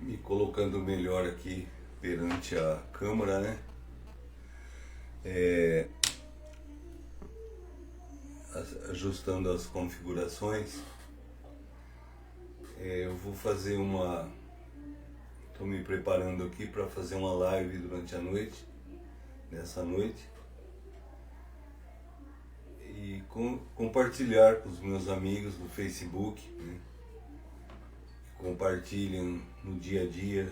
me colocando melhor aqui perante a câmera, né? Ajustando as configurações. Eu vou fazer estou me preparando aqui para fazer uma live durante a noite, nessa noite, e compartilhar com os meus amigos do Facebook, né? Que compartilham no dia a dia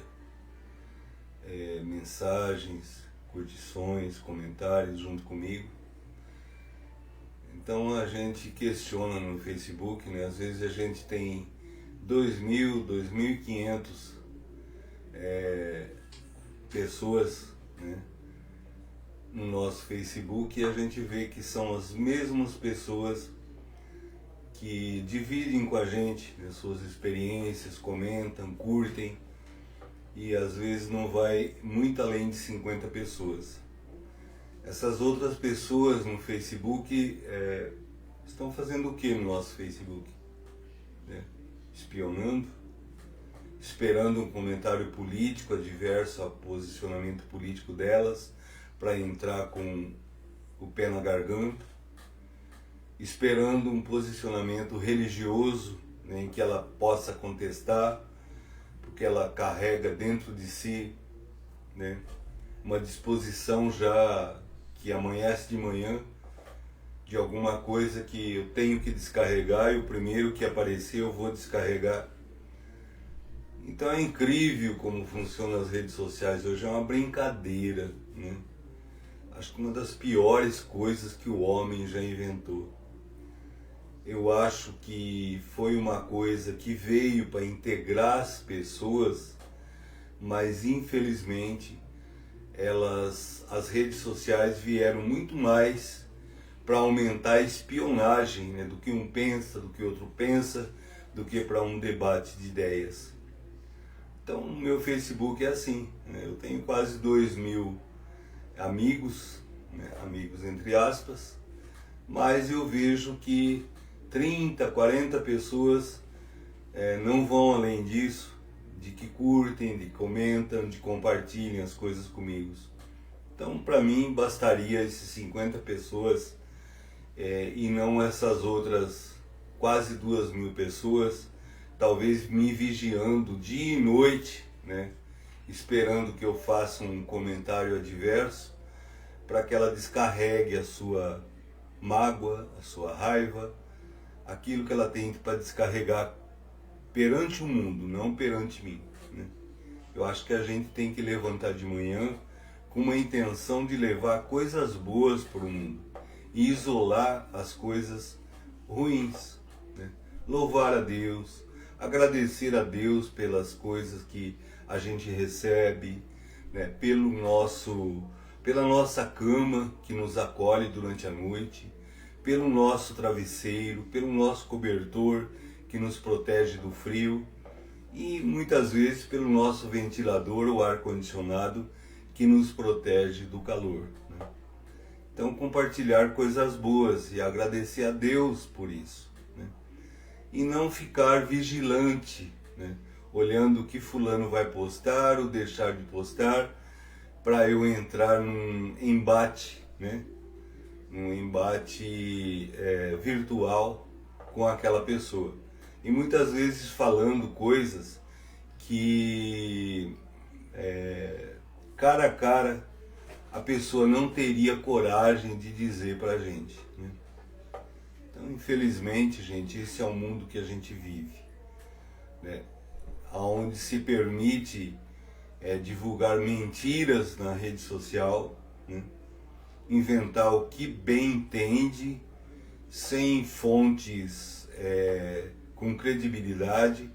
mensagens, curtições, comentários junto comigo. Então a gente questiona no Facebook, né? Às vezes a gente tem 2.000, 2.500 pessoas, né, no nosso Facebook, e a gente vê que são as mesmas pessoas que dividem com a gente, né, suas experiências, comentam, curtem, e às vezes não vai muito além de 50 pessoas. Essas outras pessoas no Facebook estão fazendo o que no nosso Facebook? Né? Espionando, esperando um comentário político adverso ao posicionamento político delas para entrar com o pé na garganta, esperando um posicionamento religioso, né, em que ela possa contestar, porque ela carrega dentro de si, né, uma disposição já que amanhece de manhã de alguma coisa que eu tenho que descarregar, e o primeiro que aparecer eu vou descarregar. Então é incrível como funcionam as redes sociais hoje, é uma brincadeira, né? Acho que uma das piores coisas que o homem já inventou. Eu acho que foi uma coisa que veio para integrar as pessoas, mas infelizmente as redes sociais vieram muito mais para aumentar a espionagem, né, do que um pensa, do que outro pensa, do que para um debate de ideias. Então o meu Facebook é assim, né? Eu tenho quase 2.000 amigos, né, amigos entre aspas, mas eu vejo que 30, 40 pessoas não vão além disso, de que curtem, de comentam, de compartilham as coisas comigo. Então para mim bastaria esses 50 pessoas e não essas outras quase 2.000 pessoas, talvez me vigiando dia e noite, né, esperando que eu faça um comentário adverso para que ela descarregue a sua mágoa, a sua raiva, aquilo que ela tem para descarregar perante o mundo, não perante mim, né? Eu acho que a gente tem que levantar de manhã com uma intenção de levar coisas boas para o mundo e isolar as coisas ruins, né? Louvar a Deus, agradecer a Deus pelas coisas que a gente recebe, né? Pela nossa cama que nos acolhe durante a noite, pelo nosso travesseiro, pelo nosso cobertor que nos protege do frio, e muitas vezes pelo nosso ventilador ou ar-condicionado que nos protege do calor, né? Então compartilhar coisas boas e agradecer a Deus por isso, né? E não ficar vigilante, né, olhando o que fulano vai postar ou deixar de postar para eu entrar num embate, né, num embate virtual com aquela pessoa. E muitas vezes falando coisas que cara a cara a pessoa não teria coragem de dizer pra gente, né? Então, infelizmente, gente, esse é o mundo que a gente vive, né? Onde se permite divulgar mentiras na rede social, né? Inventar o que bem entende, sem fontes com credibilidade.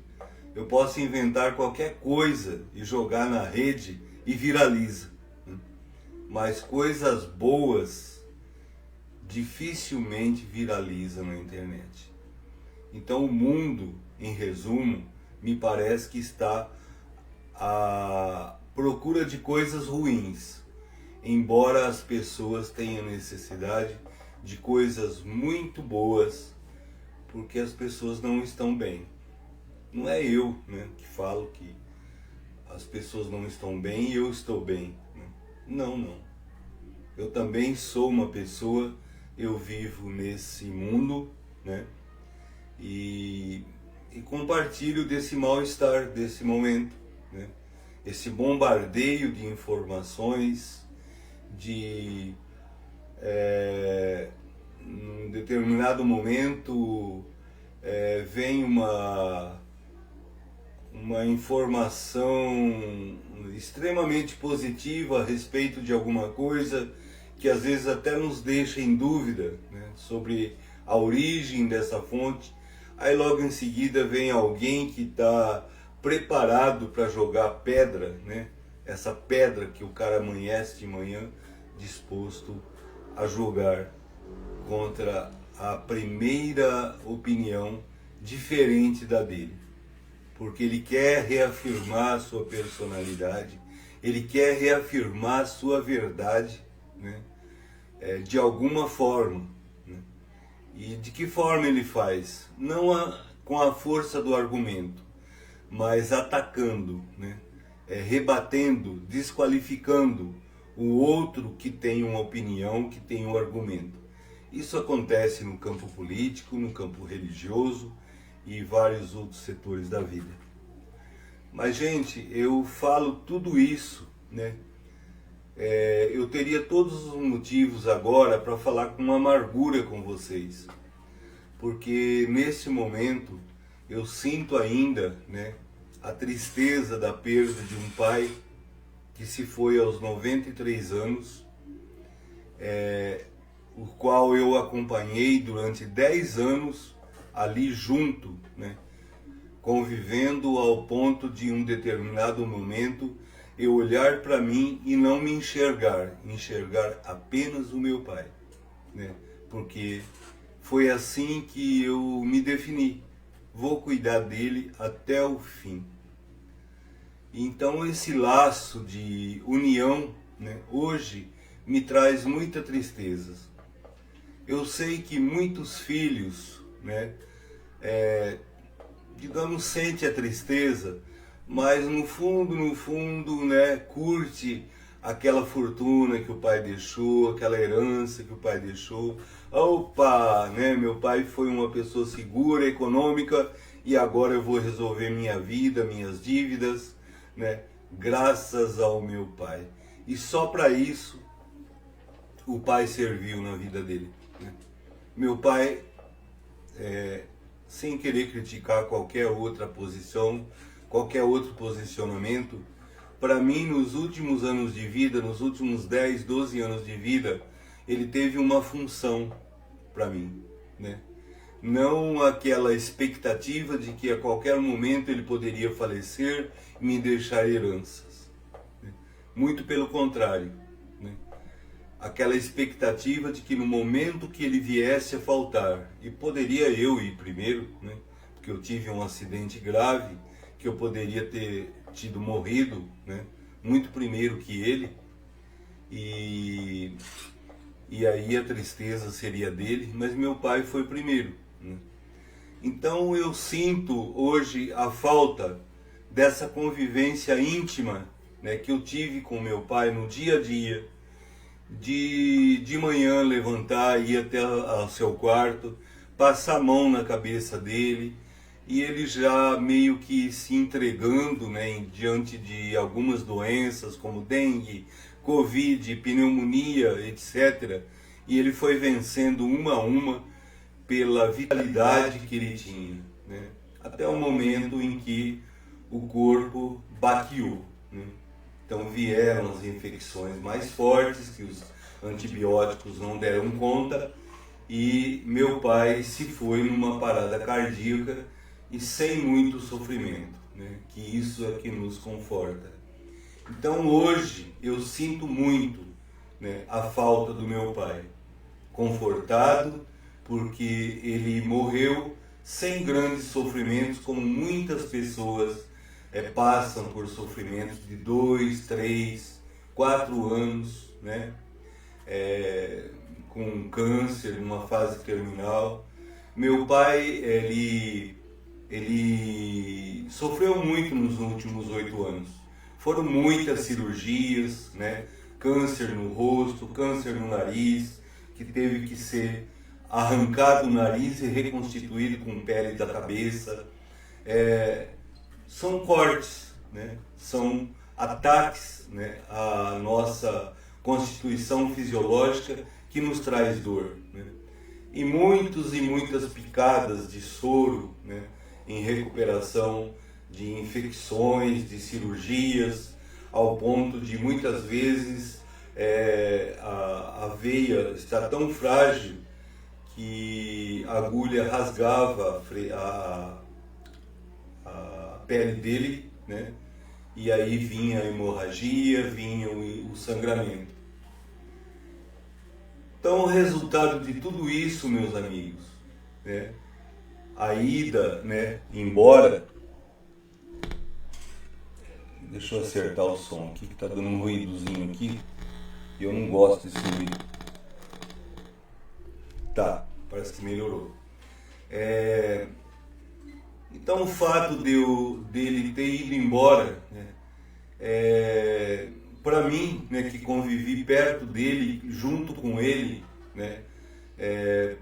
Eu posso inventar qualquer coisa e jogar na rede e viraliza, né? Mas coisas boas dificilmente viralizam na internet. Então o mundo, em resumo, me parece que está à procura de coisas ruins, embora as pessoas tenham necessidade de coisas muito boas, porque as pessoas não estão bem. Não é eu, né, que falo que as pessoas não estão bem e eu estou bem. Não, não. Eu também sou uma pessoa, eu vivo nesse mundo, né? E compartilho desse mal-estar, desse momento, né? Esse bombardeio de informações, de num determinado momento vem uma informação extremamente positiva a respeito de alguma coisa que às vezes até nos deixa em dúvida, né, sobre a origem dessa fonte. Aí logo em seguida vem alguém que está preparado para jogar pedra, né, essa pedra que o cara amanhece de manhã disposto a jogar contra a primeira opinião diferente da dele. Porque ele quer reafirmar a sua personalidade, ele quer reafirmar a sua verdade, né? De alguma forma. Né? E de que forma ele faz? Não com a força do argumento, mas atacando, né? Rebatendo, desqualificando o outro que tem uma opinião, que tem um argumento. Isso acontece no campo político, no campo religioso e vários outros setores da vida. Mas, gente, eu falo tudo isso, né? Eu teria todos os motivos agora para falar com amargura com vocês, porque nesse momento eu sinto ainda, né, a tristeza da perda de um pai que se foi aos 93 anos, o qual eu acompanhei durante 10 anos ali junto, né, convivendo ao ponto de um determinado momento eu olhar para mim e não me enxergar apenas o meu pai, né, porque foi assim que eu me defini, vou cuidar dele até o fim. Então esse laço de união, né, hoje me traz muita tristeza. Eu sei que muitos filhos, né, digamos, sente a tristeza, mas no fundo, né, curte aquela fortuna que o pai deixou, aquela herança que o pai deixou. Opa, né, meu pai foi uma pessoa segura, econômica, e agora eu vou resolver minha vida, minhas dívidas, né, graças ao meu pai. E só para isso o pai serviu na vida dele, né? Meu pai, sem querer criticar qualquer outra posição, qualquer outro posicionamento, para mim, nos últimos anos de vida, nos últimos 10, 12 anos de vida, ele teve uma função para mim, né? Não aquela expectativa de que a qualquer momento ele poderia falecer e me deixar heranças, né? Muito pelo contrário, né? Aquela expectativa de que no momento que ele viesse a faltar, e poderia eu ir primeiro, né? Porque eu tive um acidente grave, que eu poderia ter tido morrido, né, muito primeiro que ele, e aí a tristeza seria dele, mas meu pai foi primeiro, né? Então eu sinto hoje a falta dessa convivência íntima, né, que eu tive com meu pai no dia a dia, de manhã levantar, ir até ao seu quarto, passar a mão na cabeça dele, e ele já meio que se entregando, né, diante de algumas doenças como dengue, covid, pneumonia, etc. E ele foi vencendo uma a uma pela vitalidade que ele tinha, né, até o momento em que o corpo baqueou, né? Então vieram as infecções mais fortes, que os antibióticos não deram conta, e meu pai se foi numa parada cardíaca, e sem muito sofrimento, né? Que isso é que nos conforta. Então hoje eu sinto muito, né, a falta do meu pai, confortado porque ele morreu sem grandes sofrimentos, como muitas pessoas passam por sofrimentos de 2, 3, 4 anos, né? Com câncer, numa fase terminal. Meu pai, ele sofreu muito nos últimos 8 anos, Foram muitas cirurgias, né? Câncer no rosto, câncer no nariz, que teve que ser arrancado o nariz e reconstituído com pele da cabeça. São cortes, né? São ataques, né, à nossa constituição fisiológica que nos traz dor, né? E muitas picadas de soro, né, em recuperação de infecções, de cirurgias, ao ponto de muitas vezes a veia está tão frágil que a agulha rasgava a pele dele, né? E aí vinha a hemorragia, vinha o sangramento. Então, o resultado de tudo isso, meus amigos, né? A ida, né, embora... Deixa eu acertar o som aqui, que está dando um ruídozinho aqui, e eu não gosto desse ruído. Tá, parece que melhorou. Então, o fato dele ter ido embora, né, para mim, né, que convivi perto dele, junto com ele, né,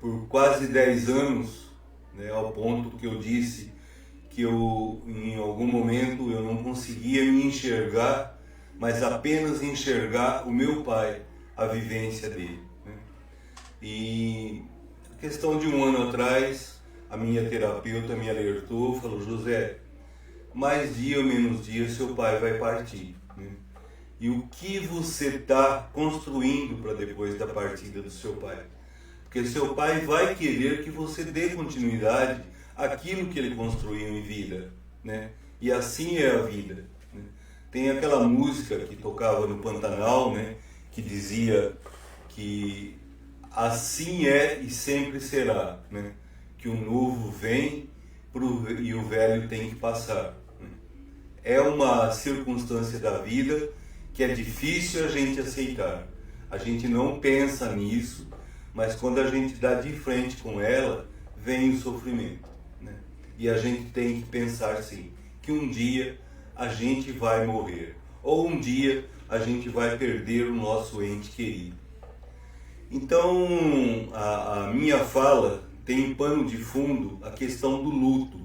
por quase 10 anos, né, ao ponto que eu disse que em algum momento eu não conseguia me enxergar, mas apenas enxergar o meu pai, a vivência dele, né? E a questão de um ano atrás, a minha terapeuta me alertou, falou: José, mais dia ou menos dia seu pai vai partir, né? E o que você está construindo para depois da partida do seu pai? Porque seu pai vai querer que você dê continuidade àquilo que ele construiu em vida, né? E assim é a vida, né? Tem aquela música que tocava no Pantanal, né, que dizia que assim é e sempre será, né? Que o novo vem e o velho tem que passar, né? É uma circunstância da vida que é difícil a gente aceitar. A gente não pensa nisso, mas quando a gente dá de frente com ela, vem o sofrimento, né? E a gente tem que pensar sim, que um dia a gente vai morrer, ou um dia a gente vai perder o nosso ente querido. Então, a minha fala tem pano de fundo a questão do luto.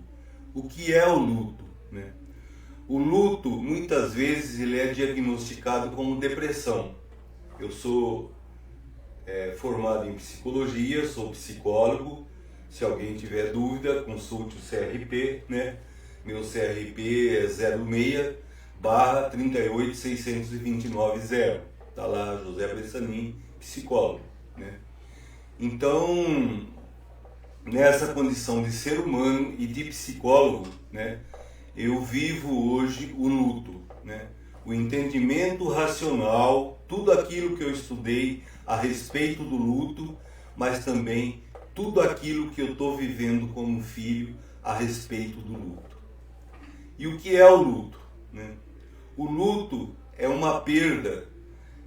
O que é o luto, né? O luto, muitas vezes, ele é diagnosticado como depressão. Eu sou formado em psicologia, sou psicólogo. Se alguém tiver dúvida, consulte o CRP, né? Meu CRP é 06/38629-0. Está lá, José Bressanin, psicólogo, né? Então, nessa condição de ser humano e de psicólogo, né, eu vivo hoje o luto, né? O entendimento racional, tudo aquilo que eu estudei a respeito do luto, mas também tudo aquilo que eu estou vivendo como filho a respeito do luto. E o que é o luto, né? O luto é uma perda.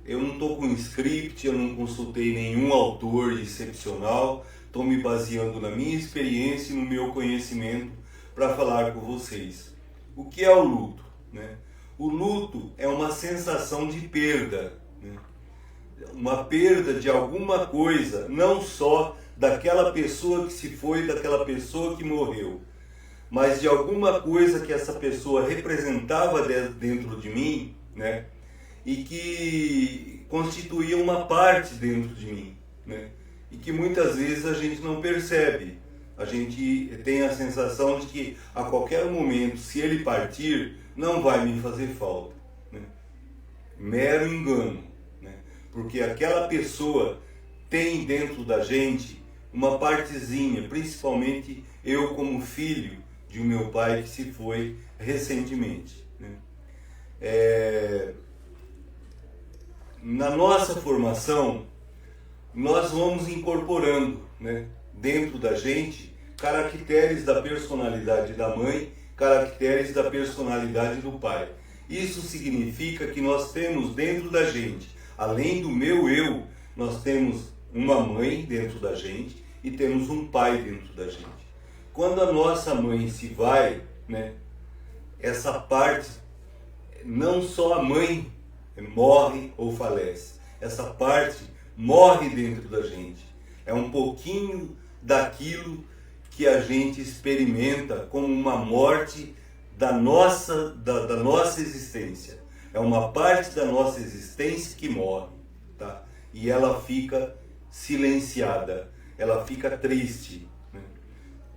Eu não estou com script, eu não consultei nenhum autor excepcional, estou me baseando na minha experiência e no meu conhecimento para falar com vocês. O que é o luto, né? O luto é uma sensação de perda, né? Uma perda de alguma coisa, não só daquela pessoa que se foi, daquela pessoa que morreu, mas de alguma coisa que essa pessoa representava dentro de mim, né? E que constituía uma parte dentro de mim, né? E que muitas vezes a gente não percebe. A gente tem a sensação de que a qualquer momento, se ele partir, não vai me fazer falta, né? Mero engano, né? Porque aquela pessoa tem dentro da gente uma partezinha, principalmente eu como filho de um meu pai que se foi recentemente, né? Na nossa formação, nós vamos incorporando, né, dentro da gente caracteres da personalidade da mãe, caracteres da personalidade do pai. Isso significa que nós temos dentro da gente, além do meu eu, nós temos uma mãe dentro da gente e temos um pai dentro da gente. Quando a nossa mãe se vai, né, essa parte não só a mãe morre ou falece, essa parte morre dentro da gente. É um pouquinho daquilo que a gente experimenta como uma morte da nossa existência. É uma parte da nossa existência que morre, tá? E ela fica silenciada, ela fica triste, né?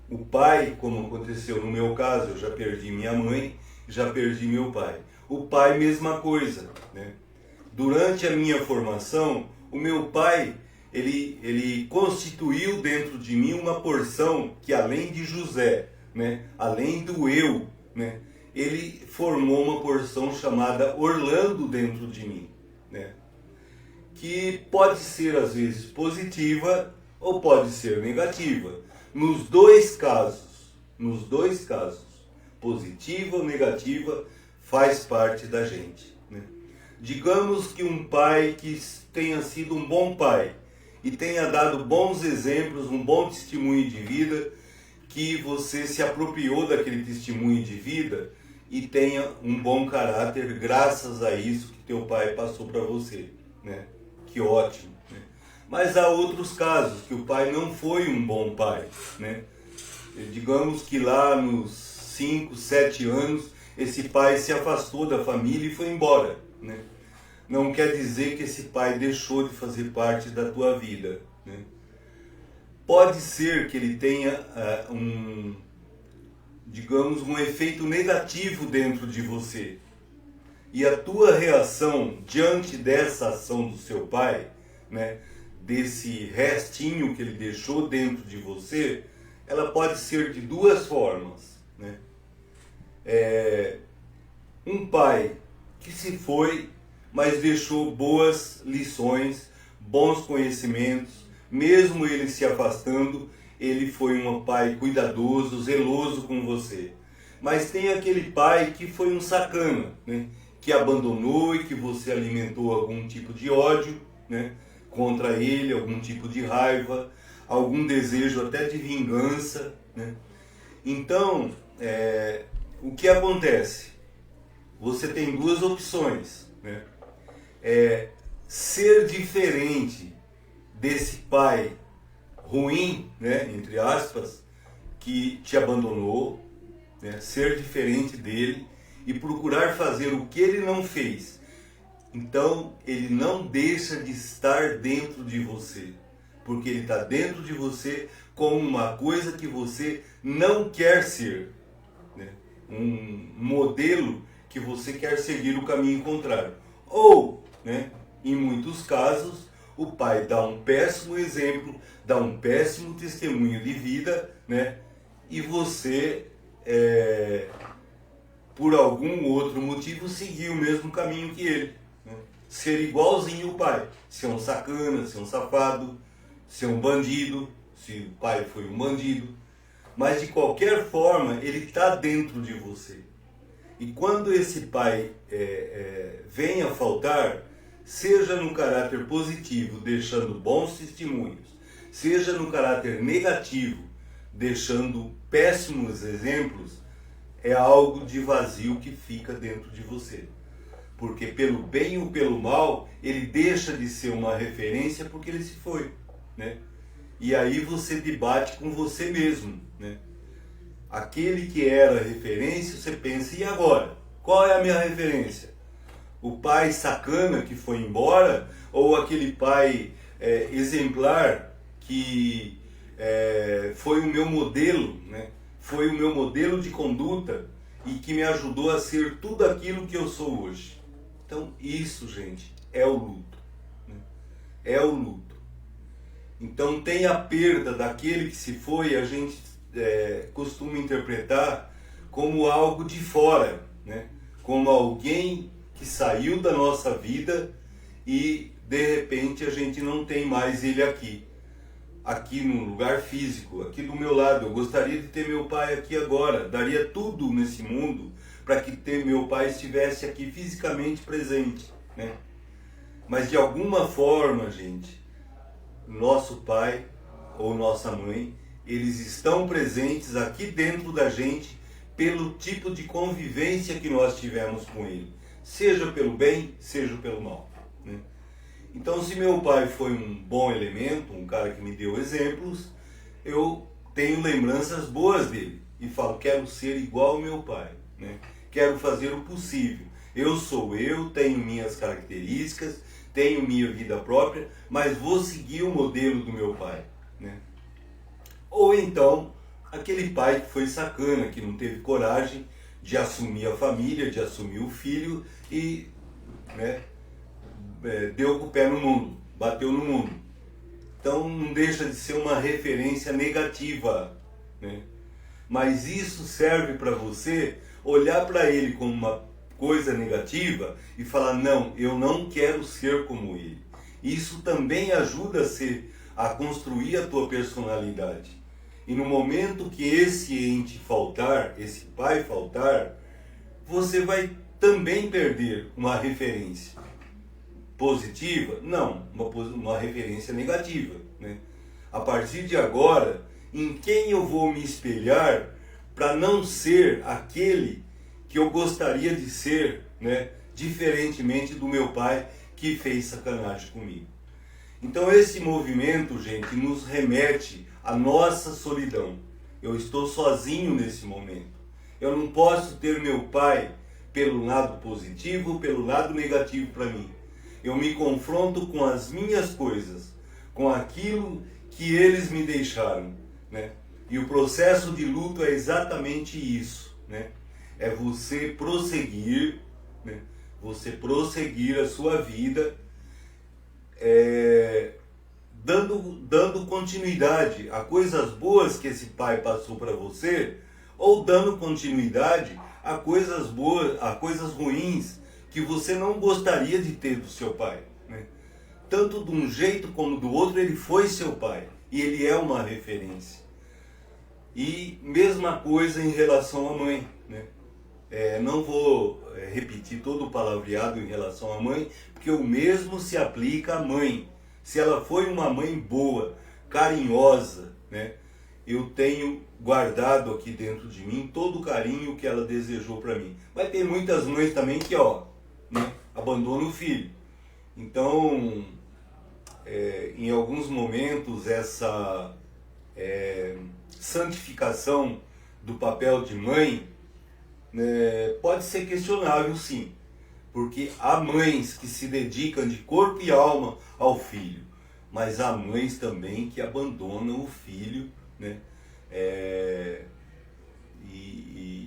O pai, como aconteceu no meu caso, eu já perdi minha mãe, já perdi meu pai. O pai, mesma coisa, né? Durante a minha formação, o meu pai, ele constituiu dentro de mim uma porção que, além de José, né, além do eu, né, ele formou uma porção chamada Orlando dentro de mim, né, que pode ser às vezes positiva ou pode ser negativa. Nos dois casos, positiva ou negativa, faz parte da gente, né? Digamos que um pai que tenha sido um bom pai e tenha dado bons exemplos, um bom testemunho de vida, que você se apropriou daquele testemunho de vida e tenha um bom caráter graças a isso que teu pai passou para você, né? Que ótimo, né? Mas há outros casos que o pai não foi um bom pai, né? Digamos que lá nos 5, 7 anos esse pai se afastou da família e foi embora, né? Não quer dizer que esse pai deixou de fazer parte da tua vida, né? Pode ser que ele tenha digamos, um efeito negativo dentro de você. E a tua reação diante dessa ação do seu pai, né, desse restinho que ele deixou dentro de você, ela pode ser de duas formas, né? Um pai que se foi, mas deixou boas lições, bons conhecimentos, mesmo ele se afastando, ele foi um pai cuidadoso, zeloso com você. Mas tem aquele pai que foi um sacana, né? Que abandonou e que você alimentou algum tipo de ódio, né, contra ele, algum tipo de raiva, algum desejo até de vingança, né? Então, o que acontece? Você tem duas opções, né? Ser diferente desse pai ruim, né, entre aspas, que te abandonou, né, ser diferente dele e procurar fazer o que ele não fez. Então, ele não deixa de estar dentro de você, porque ele está dentro de você como uma coisa que você não quer ser, né? Um modelo que você quer seguir o caminho contrário. Ou, né, em muitos casos, o pai dá um péssimo exemplo, dá um péssimo testemunho de vida, né? E você, por algum outro motivo, seguir o mesmo caminho que ele, né? Ser igualzinho o pai, ser um sacana, ser um safado, ser um bandido, se o pai foi um bandido. Mas de qualquer forma, ele está dentro de você. E quando esse pai vem a faltar, seja no caráter positivo, deixando bons testemunhos, seja no caráter negativo, deixando péssimos exemplos, é algo de vazio que fica dentro de você. Porque pelo bem ou pelo mal, ele deixa de ser uma referência porque ele se foi, né? E aí você debate com você mesmo, né? Aquele que era referência, você pensa, e agora? Qual é a minha referência? O pai sacana que foi embora ou aquele pai exemplar que foi o meu modelo, né? Foi o meu modelo de conduta e que me ajudou a ser tudo aquilo que eu sou hoje. Então isso, gente, é o luto, né? É o luto. Então tem a perda daquele que se foi, a gente costuma interpretar como algo de fora, né? Como alguém que saiu da nossa vida e de repente a gente não tem mais ele aqui no lugar físico, aqui do meu lado. Eu gostaria de ter meu pai aqui agora, daria tudo nesse mundo para que meu pai estivesse aqui fisicamente presente, né? Mas de alguma forma, gente, nosso pai ou nossa mãe, eles estão presentes aqui dentro da gente pelo tipo de convivência que nós tivemos com ele. seja pelo bem, seja pelo mal, né? Então, se meu pai foi um bom elemento, um cara que me deu exemplos, eu tenho lembranças boas dele e falo, quero ser igual ao meu pai, né? Quero fazer o possível. Eu sou eu, tenho minhas características, tenho minha vida própria, mas vou seguir o modelo do meu pai, né? Ou então, aquele pai que foi sacana, que não teve coragem de assumir a família, de assumir o filho e, né, deu com o pé no mundo, bateu no mundo. Então não deixa de ser uma referência negativa, né? Mas isso serve para você olhar para ele como uma coisa negativa e falar, não, eu não quero ser como ele. Isso também ajuda a construir a tua personalidade. E no momento que esse ente faltar, esse pai faltar, você vai também perder uma referência positiva? Não, uma referência negativa, né? A partir de agora, em quem eu vou me espelhar para não ser aquele que eu gostaria de ser, né? Diferentemente do meu pai que fez sacanagem comigo. Então esse movimento, gente, nos remete à nossa solidão. Eu estou sozinho nesse momento. Eu não posso ter meu pai pelo lado positivo ou pelo lado negativo para mim. Eu me confronto com as minhas coisas, com aquilo que eles me deixaram, né? E o processo de luto é exatamente isso, né? É você prosseguir, né? Você prosseguir a sua vida, dando continuidade a coisas boas que esse pai passou para você, ou dando continuidade a coisas boas, a coisas ruins que você não gostaria de ter do seu pai, né? Tanto de um jeito como do outro, ele foi seu pai e ele é uma referência. E mesma coisa em relação à mãe, né? Não vou repetir todo o palavreado em relação à mãe, porque o mesmo se aplica à mãe. Se ela foi uma mãe boa, carinhosa, né? Eu tenho guardado aqui dentro de mim todo o carinho que ela desejou para mim. Mas tem muitas mães também que, né, abandonam o filho. Então, em alguns momentos, essa santificação do papel de mãe, né, pode ser questionável, sim. Porque há mães que se dedicam de corpo e alma ao filho, mas há mães também que abandonam o filho, né?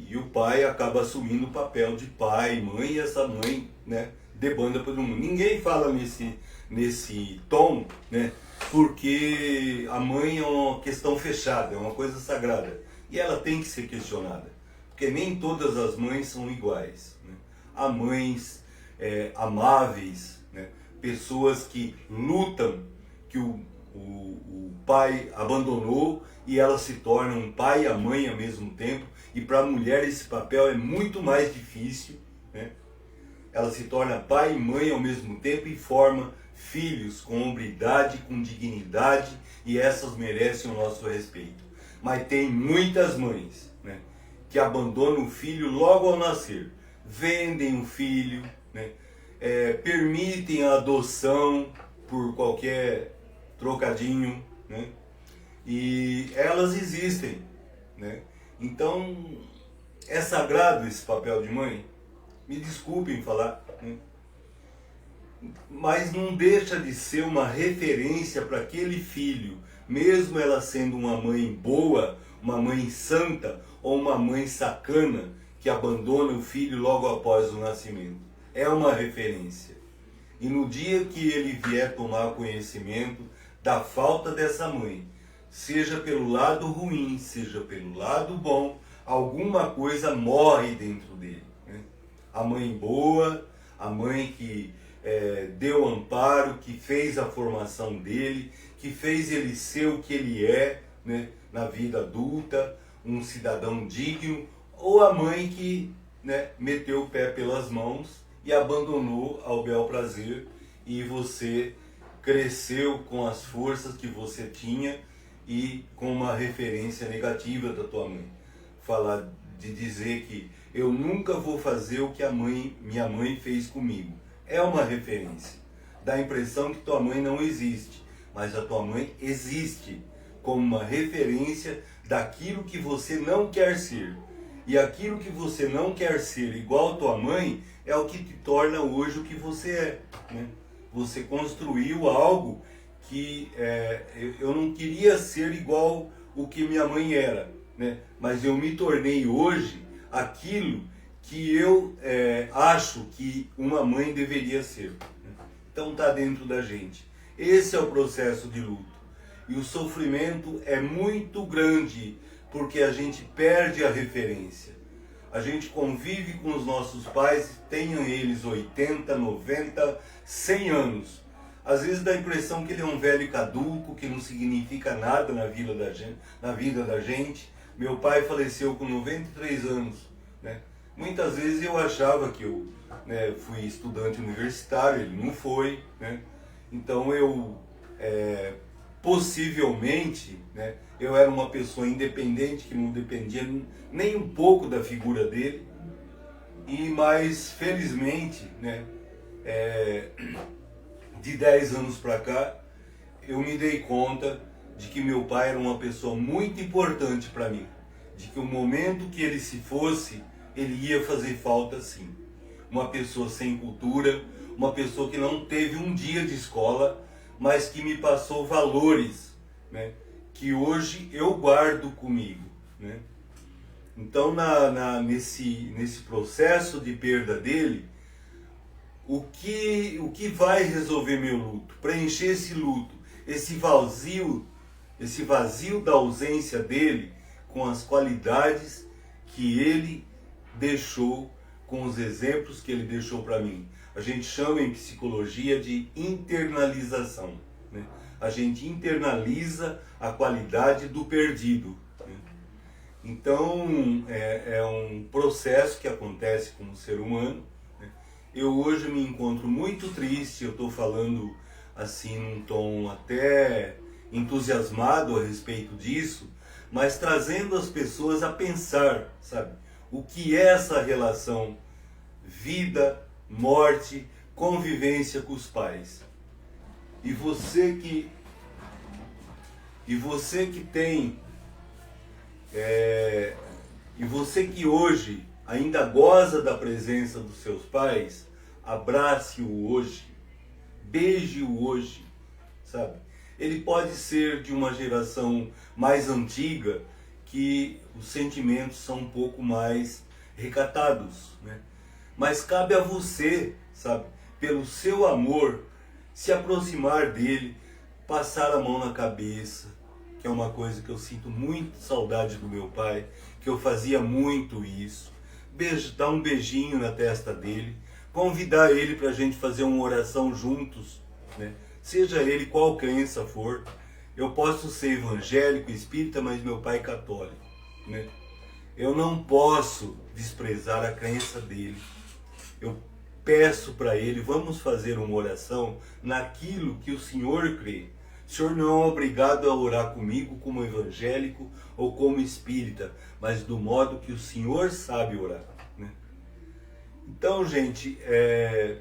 E o pai acaba assumindo o papel de pai, mãe, e essa mãe, né, debanda todo mundo. Ninguém fala nesse tom, né, porque a mãe é uma questão fechada, é uma coisa sagrada. E ela tem que ser questionada, porque nem todas as mães são iguais, né? Há mães amáveis, né, pessoas que lutam, que o pai abandonou e ela se torna um pai e a mãe ao mesmo tempo. E para a mulher esse papel é muito mais difícil, né? Ela se torna pai e mãe ao mesmo tempo e forma filhos com hombridade, com dignidade, e essas merecem o nosso respeito. Mas tem muitas mães, né, que abandonam o filho logo ao nascer, vendem o filho, né, permitem a adoção por qualquer trocadinho, né? E elas existem, né? Então, é sagrado esse papel de mãe? Me desculpem falar, né? Mas não deixa de ser uma referência para aquele filho, mesmo ela sendo uma mãe boa, uma mãe santa ou uma mãe sacana que abandona o filho logo após o nascimento. É uma referência. E no dia que ele vier tomar conhecimento da falta dessa mãe, seja pelo lado ruim, seja pelo lado bom, alguma coisa morre dentro dele, né? A mãe boa, a mãe que deu amparo, que fez a formação dele, que fez ele ser o que ele é, né, na vida adulta, um cidadão digno, ou a mãe que, né, meteu o pé pelas mãos e abandonou ao bel prazer, e você cresceu com as forças que você tinha e com uma referência negativa da tua mãe. Falar de dizer que eu nunca vou fazer o que minha mãe fez comigo. É uma referência. Dá a impressão que tua mãe não existe, mas a tua mãe existe como uma referência daquilo que você não quer ser. E aquilo que você não quer ser igual a tua mãe é o que te torna hoje o que você é, né? Você construiu algo que eu não queria ser igual o que minha mãe era, né? Mas eu me tornei hoje aquilo que eu acho que uma mãe deveria ser, né? Então está dentro da gente. Esse é o processo de luto. E o sofrimento é muito grande porque a gente perde a referência. A gente convive com os nossos pais, tenham eles 80, 90, 100 anos. Às vezes dá a impressão que ele é um velho caduco, que não significa nada na vida da gente. Meu pai faleceu com 93 anos, né? Muitas vezes eu achava que eu, né, fui estudante universitário, ele não foi, né? Então eu, possivelmente, né, eu era uma pessoa independente, que não dependia nem um pouco da figura dele, mas felizmente, né, de 10 anos para cá, eu me dei conta de que meu pai era uma pessoa muito importante para mim, de que o momento que ele se fosse, ele ia fazer falta sim. Uma pessoa sem cultura, uma pessoa que não teve um dia de escola, mas que me passou valores, né, que hoje eu guardo comigo, né? Então nesse processo de perda dele, o que vai resolver meu luto? Preencher esse luto, esse vazio da ausência dele com as qualidades que ele deixou, com os exemplos que ele deixou para mim. A gente chama em psicologia de internalização, né? A gente internaliza a qualidade do perdido, né? Então é um processo que acontece com o ser humano, né? Eu hoje me encontro muito triste, eu estou falando assim num tom até entusiasmado a respeito disso, mas trazendo as pessoas a pensar, sabe? O que é essa relação vida, morte, convivência com os pais. E você que tem, e você que hoje ainda goza da presença dos seus pais, abrace-o hoje, beije-o hoje, sabe? Ele pode ser de uma geração mais antiga, que os sentimentos são um pouco mais recatados, né? Mas cabe a você, sabe, pelo seu amor, se aproximar dele, passar a mão na cabeça, que é uma coisa que eu sinto muito saudade do meu pai, que eu fazia muito isso. Dar um beijinho na testa dele, convidar ele para a gente fazer uma oração juntos, né? Seja ele qual crença for. Eu posso ser evangélico, espírita, mas meu pai é católico, né? Eu não posso desprezar a crença dele. Eu peço para ele, vamos fazer uma oração naquilo que o Senhor crê. O Senhor não é obrigado a orar comigo como evangélico ou como espírita, mas do modo que o Senhor sabe orar, né? Então, gente, é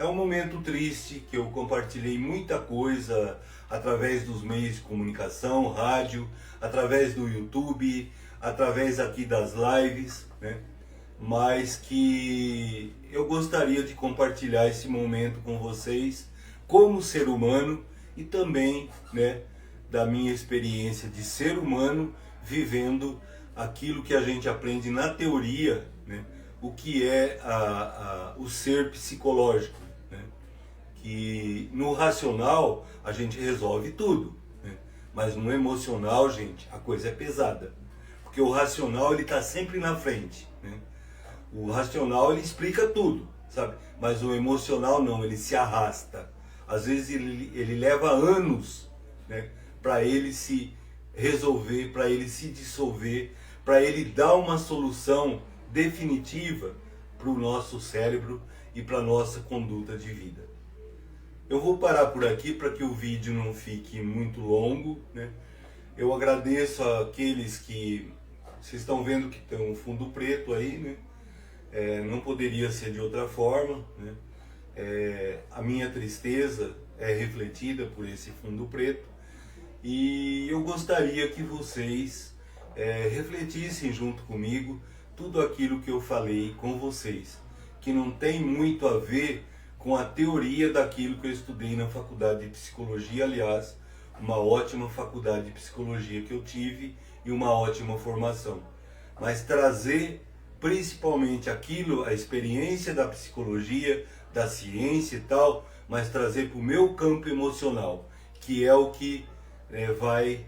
um momento triste que eu compartilhei muita coisa através dos meios de comunicação, rádio, através do YouTube, através aqui das lives, né? Mas que eu gostaria de compartilhar esse momento com vocês como ser humano e também, né, da minha experiência de ser humano vivendo aquilo que a gente aprende na teoria, né, o que é o ser psicológico, né? Que no racional a gente resolve tudo, né? Mas no emocional, gente, a coisa é pesada, porque o racional ele está sempre na frente, né? O racional ele explica tudo, sabe? Mas o emocional não, ele se arrasta. Às vezes ele leva anos, né, para ele se resolver, para ele se dissolver, para ele dar uma solução definitiva para o nosso cérebro e para a nossa conduta de vida. Eu vou parar por aqui para que o vídeo não fique muito longo, né? Eu agradeço àqueles que Vocês estão vendo que tem um fundo preto aí, né? Não poderia ser de outra forma, né? A minha tristeza é refletida por esse fundo preto, e eu gostaria que vocês refletissem junto comigo tudo aquilo que eu falei com vocês, que não tem muito a ver com a teoria daquilo que eu estudei na faculdade de psicologia, aliás, uma ótima faculdade de psicologia que eu tive e uma ótima formação, mas trazer principalmente aquilo, a experiência da psicologia, da ciência e tal, mas trazer para o meu campo emocional, que é o que vai,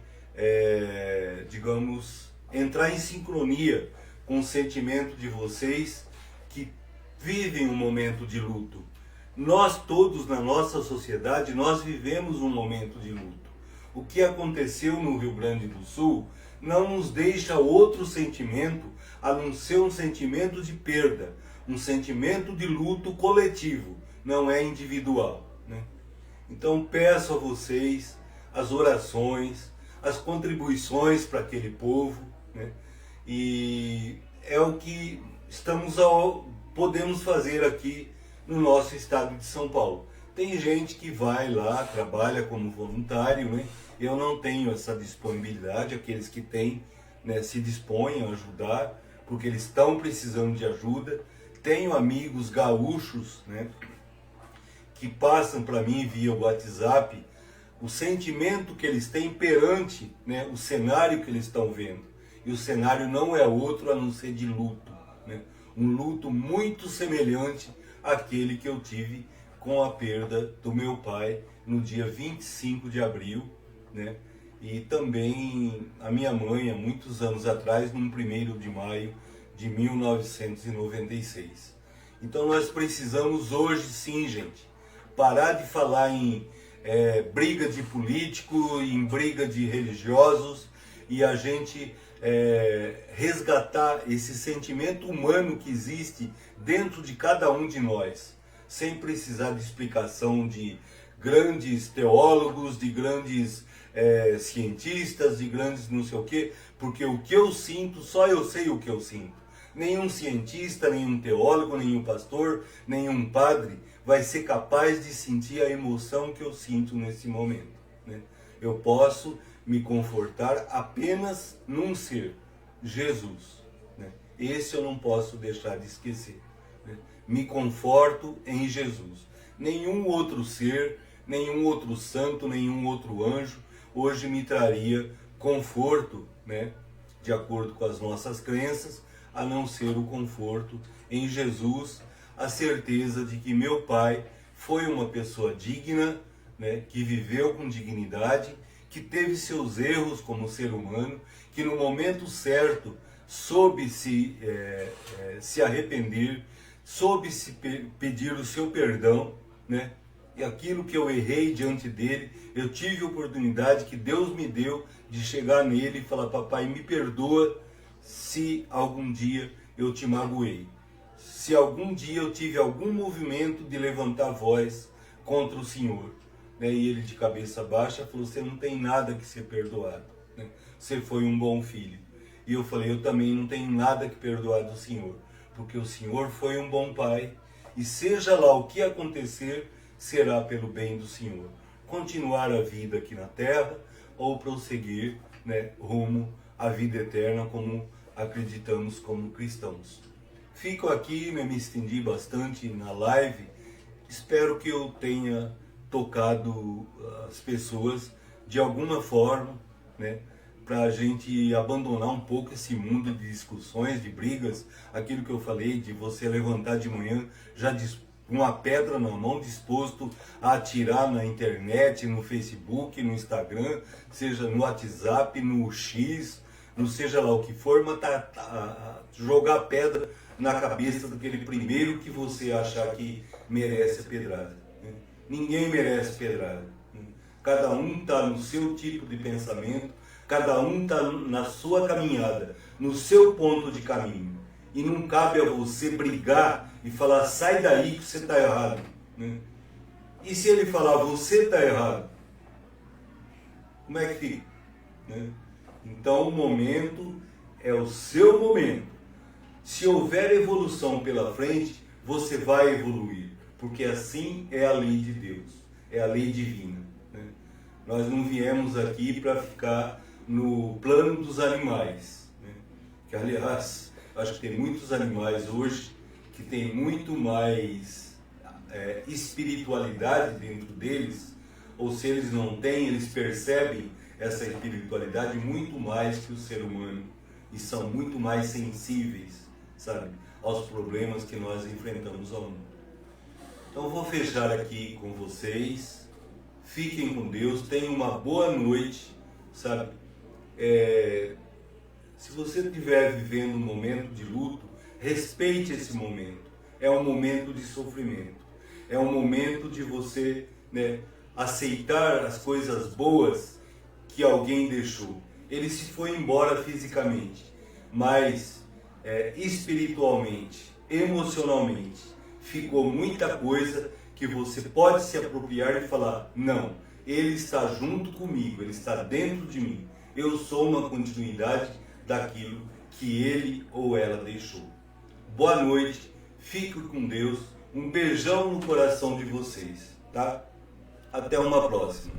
digamos, entrar em sincronia com o sentimento de vocês que vivem um momento de luto. Nós todos na nossa sociedade, nós vivemos um momento de luto. O que aconteceu no Rio Grande do Sul não nos deixa outro sentimento a não ser um sentimento de perda, um sentimento de luto coletivo, não é individual, né? Então peço a vocês as orações, as contribuições para aquele povo, né? E é o que podemos fazer aqui no nosso estado de São Paulo. Tem gente que vai lá, trabalha como voluntário, né? Eu não tenho essa disponibilidade, aqueles que têm, né, se dispõem a ajudar, porque eles estão precisando de ajuda. Tenho amigos gaúchos, né, que passam para mim via WhatsApp o sentimento que eles têm perante, né, o cenário que eles estão vendo. E o cenário não é outro a não ser de luto, né? Um luto muito semelhante àquele que eu tive com a perda do meu pai no dia 25 de abril, né? E também a minha mãe, há muitos anos atrás, no 1º de maio de 1996. Então nós precisamos hoje sim, gente, parar de falar em briga de político, em briga de religiosos, e a gente resgatar esse sentimento humano que existe dentro de cada um de nós, sem precisar de explicação de grandes teólogos, de grandes cientistas, de grandes não sei o quê, porque o que eu sinto, só eu sei o que eu sinto. Nenhum cientista, nenhum teólogo, nenhum pastor, nenhum padre vai ser capaz de sentir a emoção que eu sinto nesse momento, né? Eu posso me confortar apenas num ser, Jesus, né? Esse eu não posso deixar de esquecer, né? Me conforto em Jesus. Nenhum outro ser, nenhum outro santo, nenhum outro anjo hoje me traria conforto, né, de acordo com as nossas crenças, a não ser o conforto em Jesus, a certeza de que meu pai foi uma pessoa digna, né, que viveu com dignidade, que teve seus erros como ser humano, que no momento certo soube se arrepender, soube se pedir o seu perdão, né? E aquilo que eu errei diante dele, eu tive a oportunidade que Deus me deu de chegar nele e falar: papai, me perdoa se algum dia eu te magoei, se algum dia eu tive algum movimento de levantar a voz contra o Senhor, né? E ele, de cabeça baixa, falou: você não tem nada que ser perdoado, né? Você foi um bom filho. E eu falei: eu também não tenho nada que perdoar do Senhor, porque o Senhor foi um bom pai, e seja lá o que acontecer, será pelo bem do Senhor. Continuar a vida aqui na terra ou prosseguir, né, rumo à vida eterna, como acreditamos como cristãos. Fico aqui, né, me estendi bastante na live. Espero que eu tenha tocado as pessoas de alguma forma, né, para a gente abandonar um pouco esse mundo de discussões, de brigas, aquilo que eu falei, de você levantar de manhã já uma pedra na mão, disposto a atirar na internet, no Facebook, no Instagram, seja no WhatsApp, no X, não seja lá o que for, mas jogar pedra na cabeça daquele primeiro que você achar que merece a pedrada, né? Ninguém merece pedrada, né? Cada um está no seu tipo de pensamento, cada um está na sua caminhada, no seu ponto de caminho. E não cabe a você brigar e falar: sai daí que você está errado, né? E se ele falar: você está errado, como é que fica, né? Então o momento é o seu momento. Se houver evolução pela frente, você vai evoluir, porque assim é a lei de Deus, é a lei divina, né? Nós não viemos aqui para ficar no plano dos animais, né? Que, aliás, acho que tem muitos animais hoje que tem muito mais espiritualidade dentro deles, ou se eles não têm, eles percebem essa espiritualidade muito mais que o ser humano e são muito mais sensíveis, sabe, aos problemas que nós enfrentamos ao mundo. Então eu vou fechar aqui com vocês. Fiquem com Deus, tenham uma boa noite, sabe? Se você estiver vivendo um momento de luto, respeite esse momento. É um momento de sofrimento. É um momento de você, né, aceitar as coisas boas que alguém deixou. Ele se foi embora fisicamente, mas espiritualmente, emocionalmente, ficou muita coisa que você pode se apropriar e falar: não, ele está junto comigo, ele está dentro de mim. Eu sou uma continuidade daquilo que ele ou ela deixou. Boa noite, fique com Deus, um beijão no coração de vocês, tá? Até uma próxima.